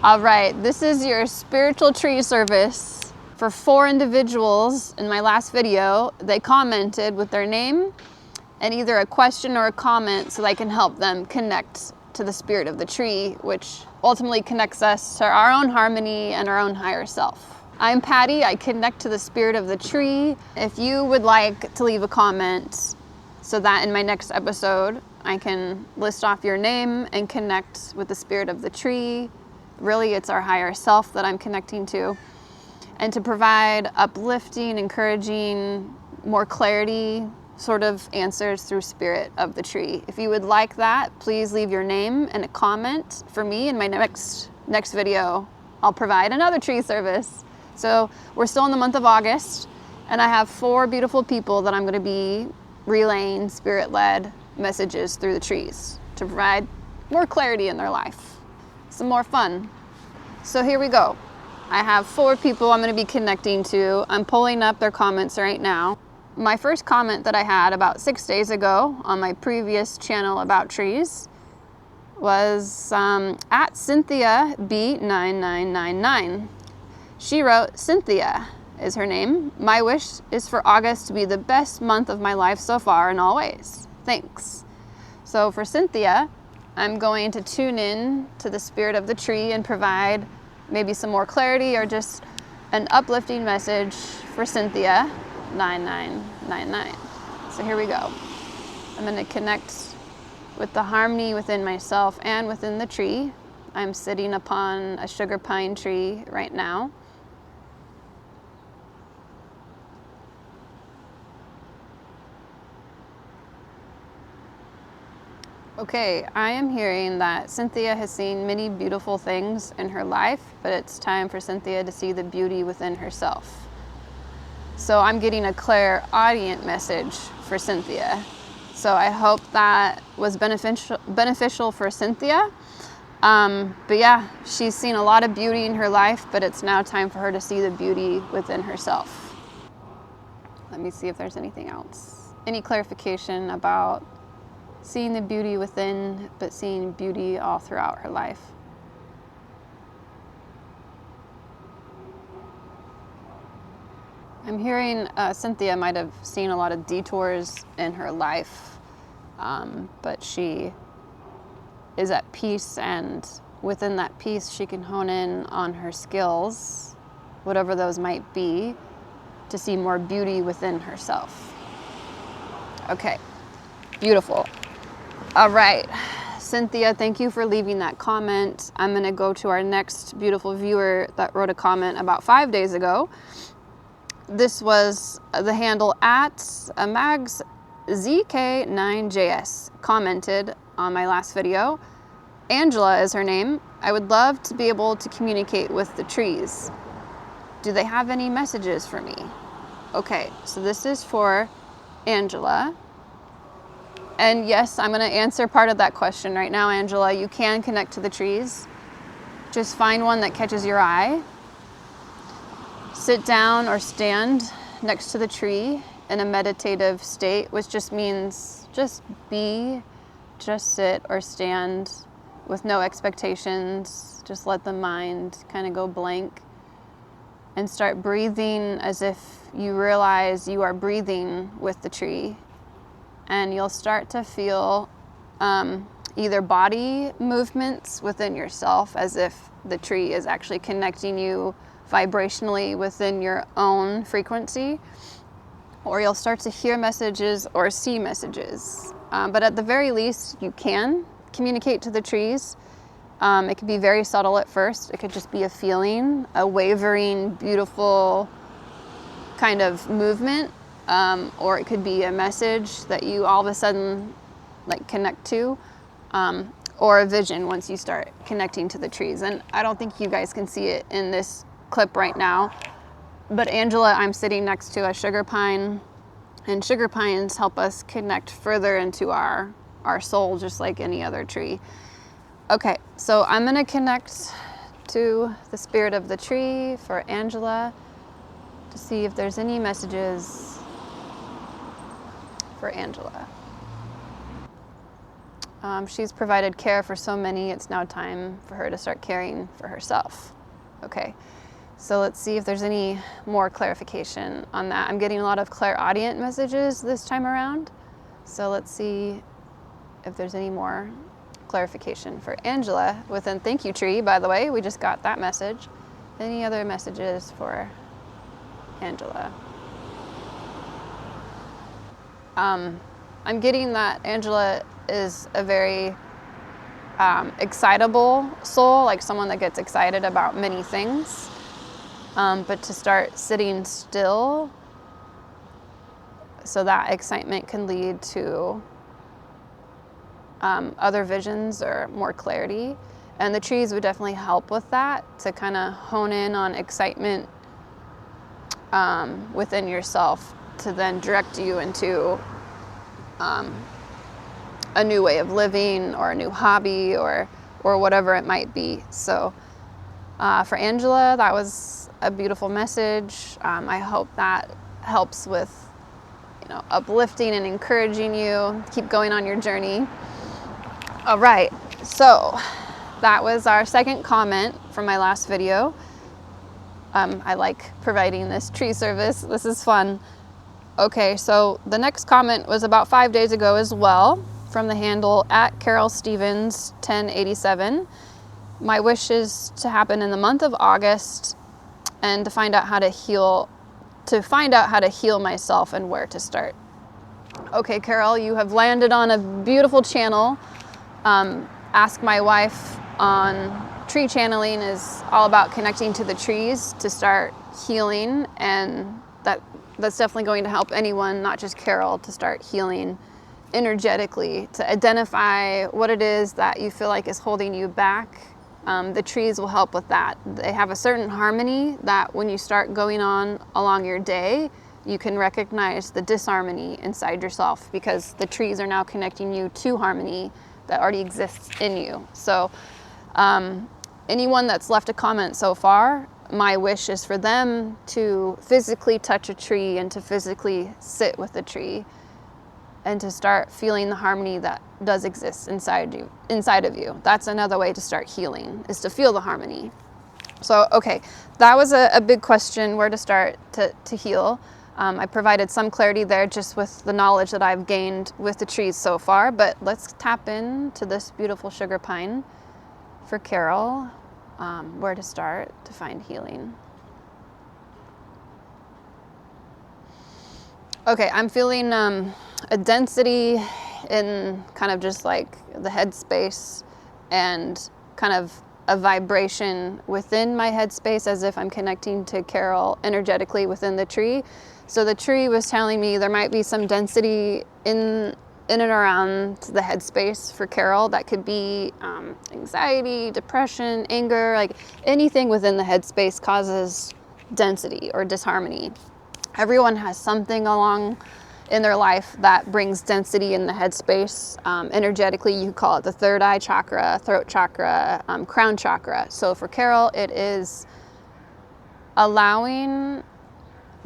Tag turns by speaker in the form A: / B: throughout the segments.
A: All right, this is your spiritual tree service for 4 individuals. In my last video, they commented with their name and either a question or a comment so that I can help them connect to the spirit of the tree, which ultimately connects us to our own harmony and our own higher self. I'm Patti, I connect to the spirit of the tree. If you would like to leave a comment so that in my next episode, I can list off your name and connect with the spirit of the tree. Really, it's our higher self that I'm connecting to. And to provide uplifting, encouraging, more clarity, sort of answers through spirit of the tree. If you would like that, please leave your name and a comment for me in my next video. I'll provide another tree service. So we're still in the month of August, and I have 4 beautiful people that I'm going to be relaying spirit-led messages through the trees to provide more clarity in their life, some more fun. So here we go. I have 4 people I'm going to be connecting to. I'm pulling up their comments right now. My first comment that I had about 6 days ago on my previous channel about trees was at Cynthia B9999. She wrote, "Cynthia is her name. My wish is for August to be the best month of my life so far and always. Thanks." So for Cynthia, I'm going to tune in to the spirit of the tree and provide maybe some more clarity or just an uplifting message for Cynthia 9999. So here we go. I'm going to connect with the harmony within myself and within the tree. I'm sitting upon a sugar pine tree right now. Okay, I am hearing that Cynthia has seen many beautiful things in her life, but it's time for Cynthia to see the beauty within herself. So I'm getting a clairaudient message for Cynthia. So I hope that was beneficial for Cynthia. But yeah, she's seen a lot of beauty in her life, but it's now time for her to see the beauty within herself. Let me see if there's anything else. Any clarification about seeing the beauty within, but seeing beauty all throughout her life. I'm hearing Cynthia might have seen a lot of detours in her life, but she is at peace, and within that peace she can hone in on her skills, whatever those might be, to see more beauty within herself. Okay, beautiful. All right, Cynthia, thank you for leaving that comment. I'm gonna go to our next beautiful viewer that wrote a comment about 5 days ago. This was the handle at magszk9js, commented on my last video. Angela is her name. "I would love to be able to communicate with the trees. Do they have any messages for me?" Okay, so this is for Angela. And yes, I'm going to answer part of that question right now, Angela. You can connect to the trees. Just find one that catches your eye. Sit down or stand next to the tree in a meditative state, which just means just be, just sit or stand with no expectations. Just let the mind kind of go blank and start breathing as if you realize you are breathing with the tree. And you'll start to feel either body movements within yourself as if the tree is actually connecting you vibrationally within your own frequency, or you'll start to hear messages or see messages. But at the very least, you can communicate to the trees. It could be very subtle at first. It could just be a feeling, a wavering, beautiful kind of movement. Or it could be a message that you all of a sudden like connect to, or a vision once you start connecting to the trees. And I don't think you guys can see it in this clip right now, but Angela, I'm sitting next to a sugar pine, and sugar pines help us connect further into our soul, just like any other tree. Okay, so I'm gonna connect to the spirit of the tree for Angela to see if there's any messages for Angela. She's provided care for so many, it's now time for her to start caring for herself. Okay, so let's see if there's any more clarification on that. I'm getting a lot of clairaudient messages this time around. So let's see if there's any more clarification for Angela within Thank You Tree, by the way. We just got that message. Any other messages for Angela? I'm getting that Angela is a very excitable soul, like someone that gets excited about many things. But to start sitting still so that excitement can lead to other visions or more clarity. And the trees would definitely help with that, to kind of hone in on excitement within yourself, to then direct you into a new way of living or a new hobby or whatever it might be. So for Angela, that was a beautiful message. I hope that helps with, you know, uplifting and encouraging you. Keep going on your journey. All right, so that was our second comment from my last video. I like providing this tree service. This is fun. Okay, so the next comment was about 5 days ago as well, from the handle @CarolStevens1087. My wish is to happen in the month of August, and to find out how to heal myself and where to start. Okay, Carol, you have landed on a beautiful channel. Ask My Wife on tree channeling is all about connecting to the trees to start healing, and that's definitely going to help anyone, not just Carol, to start healing energetically, to identify what it is that you feel like is holding you back. The trees will help with that. They have a certain harmony that when you start going on along your day, you can recognize the disharmony inside yourself, because the trees are now connecting you to harmony that already exists in you. So anyone that's left a comment so far, my wish is for them to physically touch a tree and to physically sit with a tree and to start feeling the harmony that does exist inside of you. That's another way to start healing, is to feel the harmony. So, okay, that was a big question, where to start to heal. I provided some clarity there just with the knowledge that I've gained with the trees so far, but let's tap into this beautiful sugar pine for Carol, where to start to find healing. Okay, I'm feeling a density in kind of just like the headspace, and kind of a vibration within my headspace, as if I'm connecting to Carol energetically within the tree. So the tree was telling me there might be some density in and around the headspace for Carol. That could be anxiety, depression, anger, like anything within the headspace causes density or disharmony. Everyone has something along in their life that brings density in the headspace. Energetically, you call it the third eye chakra, throat chakra, crown chakra. So for Carol, it is allowing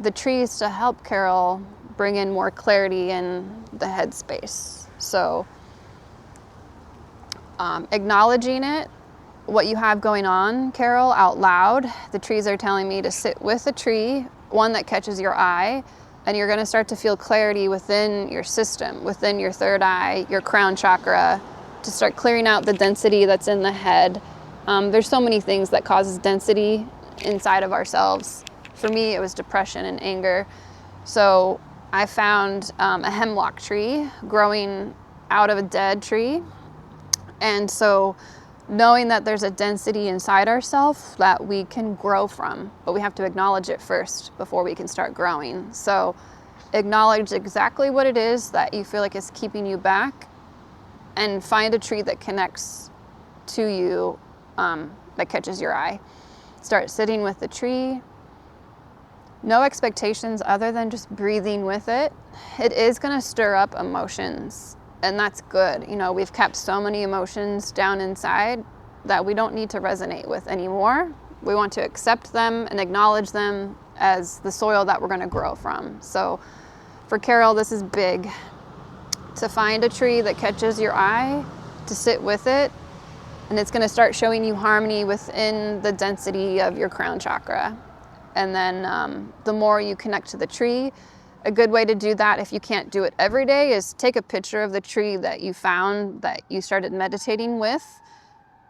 A: the trees to help Carol bring in more clarity in the headspace. So acknowledging it, what you have going on, Carol, out loud. The trees are telling me to sit with a tree, one that catches your eye, and you're going to start to feel clarity within your system, within your third eye, your crown chakra, to start clearing out the density that's in the head. There's so many things that causes density inside of ourselves. For me, it was depression and anger. So I found a hemlock tree growing out of a dead tree. And so knowing that there's a density inside ourselves that we can grow from, but we have to acknowledge it first before we can start growing. So acknowledge exactly what it is that you feel like is keeping you back, and find a tree that connects to you, that catches your eye. Start sitting with the tree. No expectations other than just breathing with it. It is going to stir up emotions, and that's good. You know, we've kept so many emotions down inside that we don't need to resonate with anymore. We want to accept them and acknowledge them as the soil that we're going to grow from. So for Carol, this is big. To find a tree that catches your eye to sit with it, and it's going to start showing you harmony within the density of your crown chakra. And then the more you connect to the tree, a good way to do that, if you can't do it every day, is take a picture of the tree that you found that you started meditating with,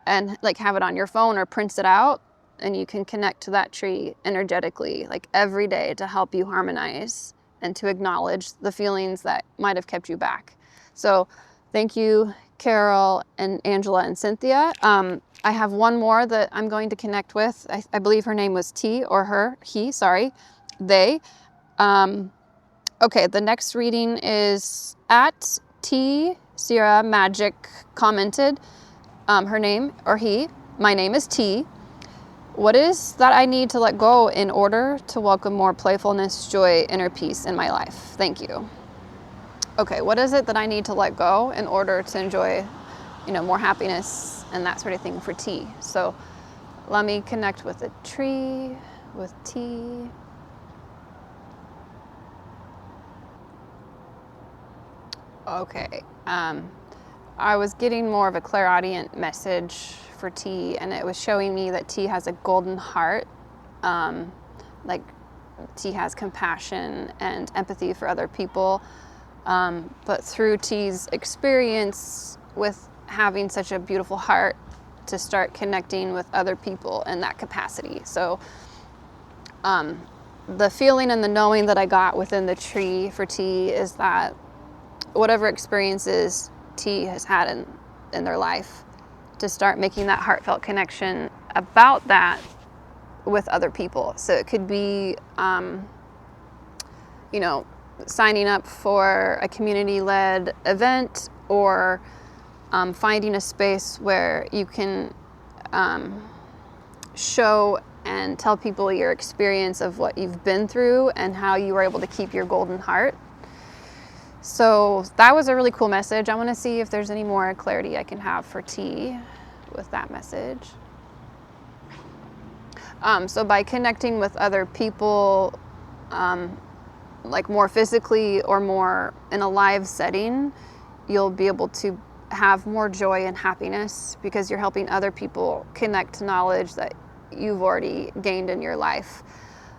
A: and like have it on your phone or print it out, and you can connect to that tree energetically, like every day, to help you harmonize and to acknowledge the feelings that might have kept you back. So thank you, Carol and Angela and Cynthia. I have one more that I'm going to connect with. I believe her name was T, or they. Okay, the next reading is at T Sierra Magic commented, her name, or he, my name is T. What is that I need to let go in order to welcome more playfulness, joy, inner peace in my life? Thank you. Okay, what is it that I need to let go in order to enjoy, more happiness and that sort of thing for T? So let me connect with a tree, with T. Okay, I was getting more of a clairaudient message for T, and it was showing me that T has a golden heart, like T has compassion and empathy for other people, but through T's experience with having such a beautiful heart, to start connecting with other people in that capacity. So the feeling and the knowing that I got within the tree for T is that whatever experiences T has had in their life, to start making that heartfelt connection about that with other people. So it could be, signing up for a community-led event, or finding a space where you can show and tell people your experience of what you've been through and how you were able to keep your golden heart. So that was a really cool message. I want to see if there's any more clarity I can have for T with that message. So by connecting with other people, like more physically or more in a live setting, you'll be able to have more joy and happiness because you're helping other people connect to knowledge that you've already gained in your life.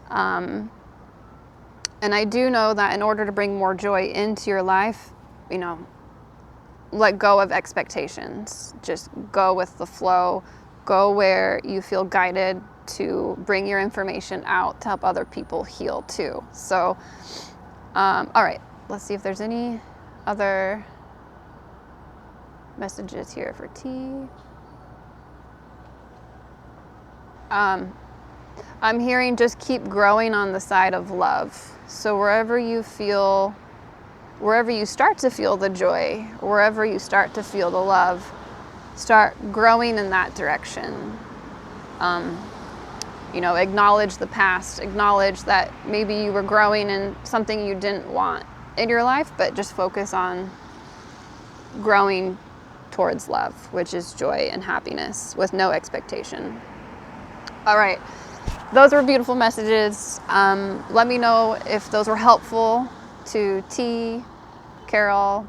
A: And I do know that in order to bring more joy into your life, let go of expectations. Just go with the flow. Go where you feel guided to bring your information out to help other people heal too. So, all right, let's see if there's any other messages here for T. I'm hearing just keep growing on the side of love. So wherever you start to feel the joy, wherever you start to feel the love, start growing in that direction. Acknowledge the past, acknowledge that maybe you were growing in something you didn't want in your life, but just focus on growing towards love, which is joy and happiness with no expectation. All right. Those were beautiful messages. Let me know if those were helpful to T, Carol,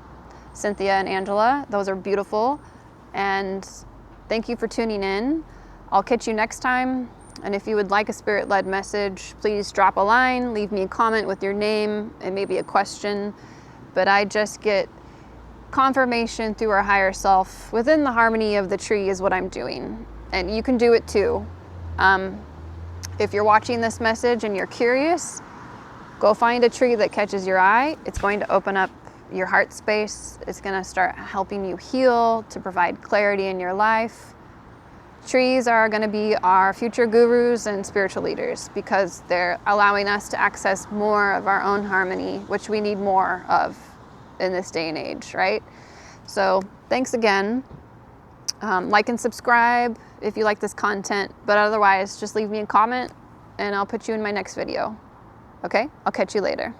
A: Cynthia, and Angela. Those are beautiful. And thank you for tuning in. I'll catch you next time. And if you would like a spirit-led message, please drop a line, leave me a comment with your name and maybe a question. But I just get confirmation through our higher self within the harmony of the tree is what I'm doing. And you can do it too. If you're watching this message and you're curious, go find a tree that catches your eye. It's going to open up your heart space. It's going to start helping you heal, to provide clarity in your life. Trees are going to be our future gurus and spiritual leaders because they're allowing us to access more of our own harmony, which we need more of in this day and age, right? So thanks again. Like and subscribe if you like this content, but otherwise just leave me a comment and I'll put you in my next video. Okay? I'll catch you later.